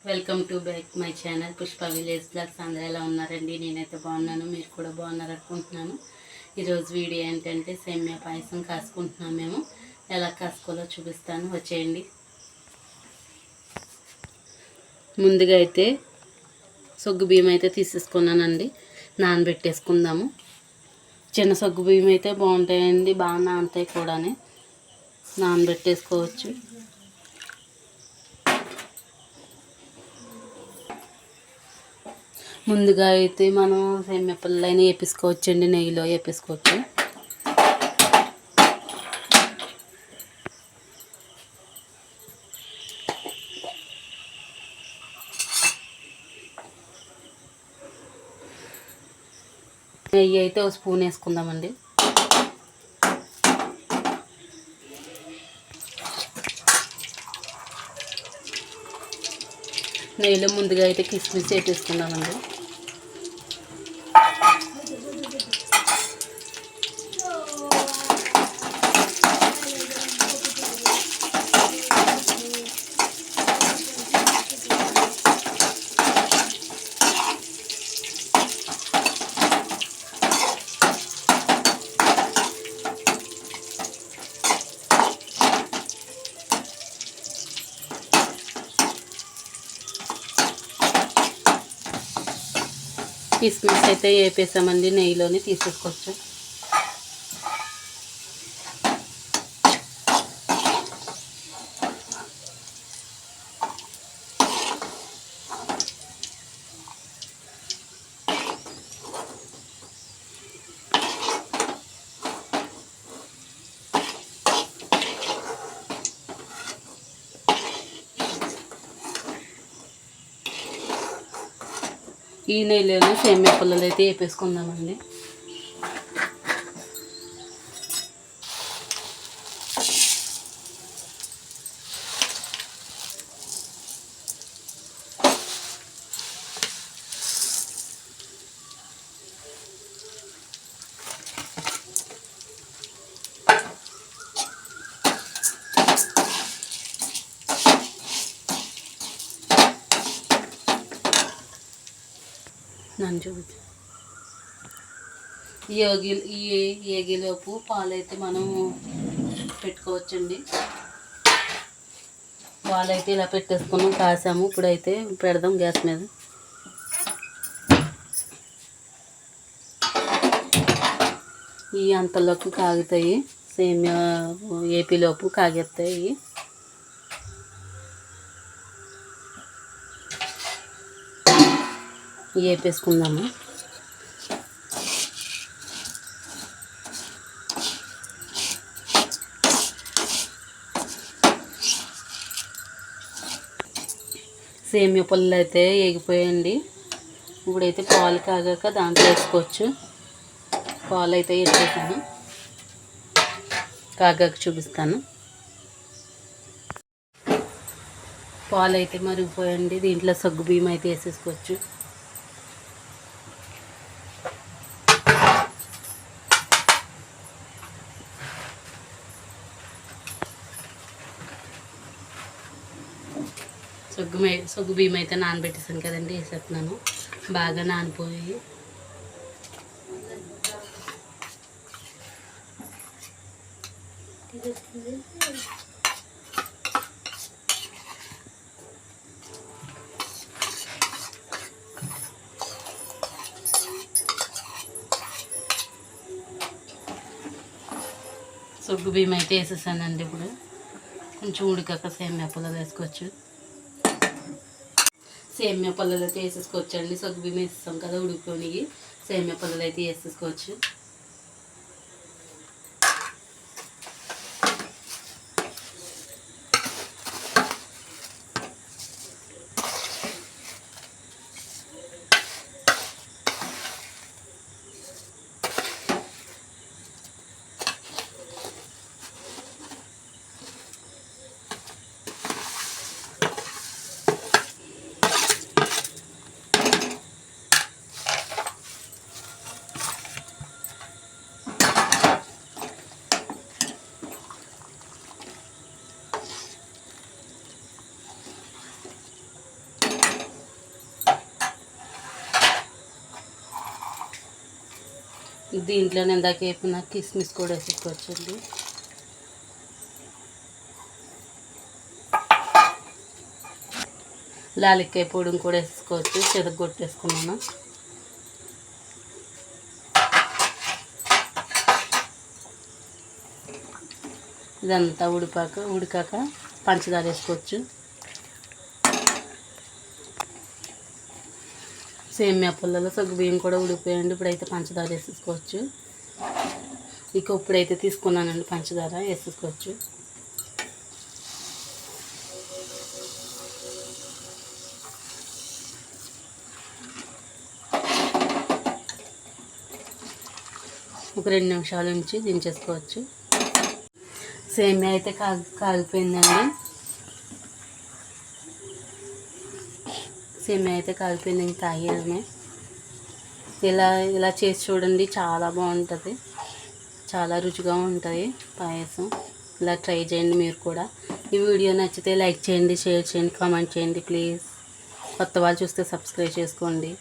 Welcome to back my channel Pushpa village blogs. అందరూ ఎలా ఉన్నారండి? నేనైతే బాగున్నాను, మీరు కూడా బాగున్నారు అనుకుంటున్నాను. ఈరోజు వీడియో ఏంటంటే సేమియా పాయసం కాసుకుంటున్నాం. మేము ఎలా కాసుకోవాలో చూపిస్తాను, వచ్చేయండి. ముందుగా అయితే సగ్గు బియ్యం అయితే తీసేసుకున్నానండి, నానబెట్టేసుకుందాము. చిన్న సగ్గు బియ్యం అయితే బాగుంటాయండి, బాగా నానతాయి కూడా, నానబెట్టేసుకోవచ్చు. ముందుగా అయితే మనం సేమియా పుల్లైన వేపించుకోవచ్చండి, నెయ్యిలో వేపించుకోవచ్చు. నెయ్యి అయితే ఒక స్పూన్ వేసుకుందామండి. నెయ్యిలో ముందుగా అయితే కిస్మిస్ వేసేసుకుందామండి. కిస్మిస్ అయితే వేపేసామండి, నెయ్యిలోనే తీసేసుకోవచ్చు. ఈ నెయ్యిలోనే సేమియా పుల్లలు అయితే వేపేసుకుందామండి. నన్ను చూపించు. ఈ ఏగిలోపు పాలైతే మనం పెట్టుకోవచ్చండి. పాలైతే ఇలా పెట్టేసుకున్నాం, కాసాము. ఇప్పుడైతే పెడదాం గ్యాస్ మీద. ఈ అంతలోకి కాగుతాయి, సేమియా ఏపీలోపు కాగేస్తాయి. వేపేసుకుందాము. సేమియా పుల్లలు అయితే వేగిపోయండి. ఇప్పుడైతే పాలు కాగాక దాంట్లో వేసుకోవచ్చు. పాలు అయితే వేసేసాను, కాగాక చూపిస్తాను. పాలు అయితే మరిగిపోయండి, దీంట్లో సగ్గు బియ్యం అయితే వేసేసుకోవచ్చు. సగ్గు బియ్యం అయితే నానబెట్టేసాను కదండి, వేసేస్తున్నాను. బాగా నానిపోయి సగ్గు బియ్యం అయితే వేసేసానండి. ఇప్పుడు కొంచెం ఉడికాక సేమియా పుల్లలు వేసుకోవచ్చు. సేమియా పుల్లలు అయితే వేసేసుకోవచ్చండి. సగ్గు బియ్యం వేసేస్తాం కదా, ఉడికిపోయి సేమియా పుల్లలు అయితే వేసేసుకోవచ్చు. దీంట్లో నేను ఇందాక వేపిన కిస్మిస్ కూడా వేసుకోవచ్చండి. లాలిక్కాయ పొడిని కూడా వేసుకోవచ్చు, చెదగొట్టేసుకున్నాను. ఇదంతా ఉడికాక పంచదార వేసుకోవచ్చు. సేమియా పుల్లలో సగ్గుబియ్యం కూడా ఉడికిపోయండి. ఇప్పుడైతే పంచదార వేసేసుకోవచ్చు. ఇక ఇప్పుడైతే తీసుకున్నానండి పంచదార వేసేసుకోవచ్చు. ఒక 2 నిమిషాల నుంచి దించేసుకోవచ్చు. సేమియా అయితే కాగిపోయిందండి. సేమియా అయితే కాగిపోయింది, ఇంక తాగేయడమే. ఇలా చేసి చూడండి, చాలా బాగుంటుంది, చాలా రుచిగా ఉంటుంది పాయసం. ఇలా ట్రై చేయండి మీరు కూడా. ఈ వీడియో నచ్చితే లైక్ చేయండి, షేర్ చేయండి, కామెంట్ చేయండి ప్లీజ్. కొత్త వాళ్ళు చూస్తే సబ్స్క్రైబ్ చేసుకోండి.